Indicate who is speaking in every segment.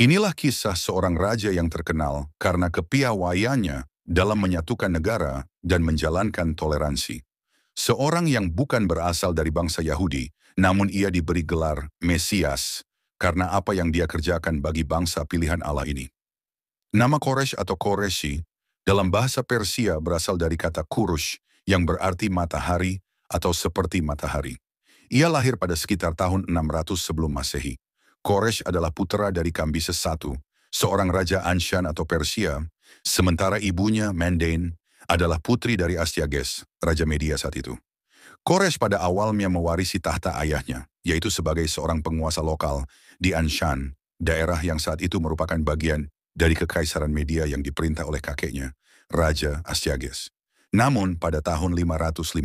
Speaker 1: Inilah kisah seorang raja yang terkenal karena kepiawaiannya dalam menyatukan negara dan menjalankan toleransi. Seorang yang bukan berasal dari bangsa Yahudi, namun ia diberi gelar Mesias karena apa yang dia kerjakan bagi bangsa pilihan Allah ini. Nama Koresh atau Koreshi dalam bahasa Persia berasal dari kata kurush yang berarti matahari atau seperti matahari. Ia lahir pada sekitar tahun 600 sebelum Masehi. Koresh adalah putra dari Kambises I, seorang raja Anshan atau Persia, sementara ibunya Mandane adalah putri dari Astyages, raja Media saat itu. Koresh pada awalnya mewarisi tahta ayahnya, yaitu sebagai seorang penguasa lokal di Anshan, daerah yang saat itu merupakan bagian dari kekaisaran Media yang diperintah oleh kakeknya, Raja Astyages. Namun pada tahun 550,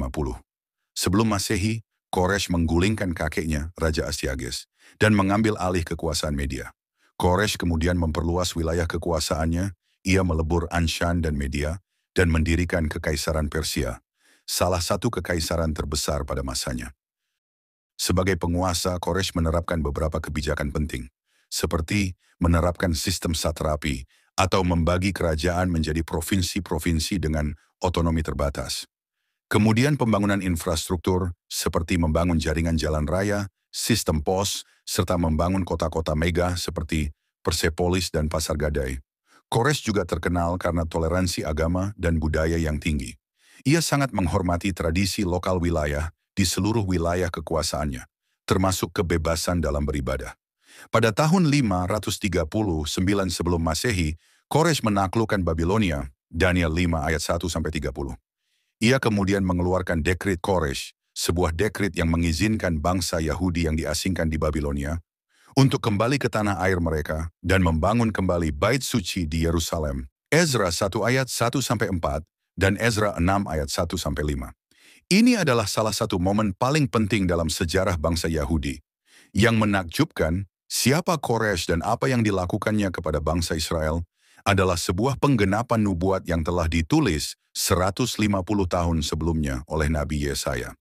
Speaker 1: sebelum Masehi, Koresh menggulingkan kakeknya, Raja Astyages, dan mengambil alih kekuasaan Media. Koresh kemudian memperluas wilayah kekuasaannya, ia melebur Anshan dan Media, dan mendirikan Kekaisaran Persia, salah satu kekaisaran terbesar pada masanya. Sebagai penguasa, Koresh menerapkan beberapa kebijakan penting, seperti menerapkan sistem satrapi atau membagi kerajaan menjadi provinsi-provinsi dengan otonomi terbatas. Kemudian pembangunan infrastruktur seperti membangun jaringan jalan raya, sistem pos, serta membangun kota-kota mega seperti Persepolis dan Pasar Gadai. Koresh juga terkenal karena toleransi agama dan budaya yang tinggi. Ia sangat menghormati tradisi lokal wilayah di seluruh wilayah kekuasaannya, termasuk kebebasan dalam beribadah. Pada tahun 539 sebelum Masehi, Koresh menaklukkan Babilonia, Daniel 5 ayat 1-30. Ia kemudian mengeluarkan dekret Koresh, sebuah dekret yang mengizinkan bangsa Yahudi yang diasingkan di Babilonia untuk kembali ke tanah air mereka dan membangun kembali Bait Suci di Yerusalem. Ezra 1 ayat 1-4 dan Ezra 6 ayat 1-5. Ini adalah salah satu momen paling penting dalam sejarah bangsa Yahudi. Yang menakjubkan, siapa Koresh dan apa yang dilakukannya kepada bangsa Israel adalah sebuah penggenapan nubuat yang telah ditulis 150 tahun sebelumnya oleh Nabi Yesaya.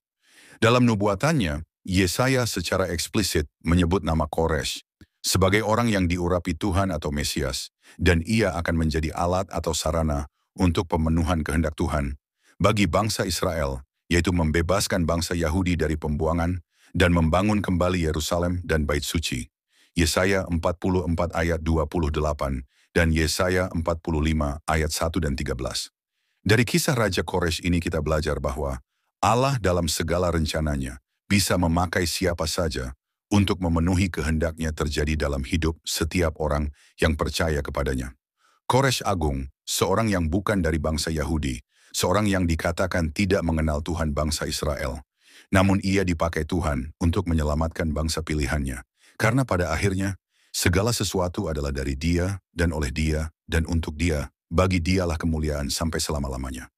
Speaker 1: Dalam nubuatannya, Yesaya secara eksplisit menyebut nama Koresh sebagai orang yang diurapi Tuhan atau Mesias, dan ia akan menjadi alat atau sarana untuk pemenuhan kehendak Tuhan bagi bangsa Israel, yaitu membebaskan bangsa Yahudi dari pembuangan dan membangun kembali Yerusalem dan Bait Suci. Yesaya 44 ayat 28 dan Yesaya 45 ayat 1 dan 13. Dari kisah Raja Koresh ini kita belajar bahwa Allah dalam segala rencananya bisa memakai siapa saja untuk memenuhi kehendaknya terjadi dalam hidup setiap orang yang percaya kepadanya. Koresh Agung, seorang yang bukan dari bangsa Yahudi, seorang yang dikatakan tidak mengenal Tuhan bangsa Israel, namun ia dipakai Tuhan untuk menyelamatkan bangsa pilihannya, karena pada akhirnya segala sesuatu adalah dari Dia dan oleh Dia dan untuk Dia, bagi Dialah kemuliaan sampai selama-lamanya.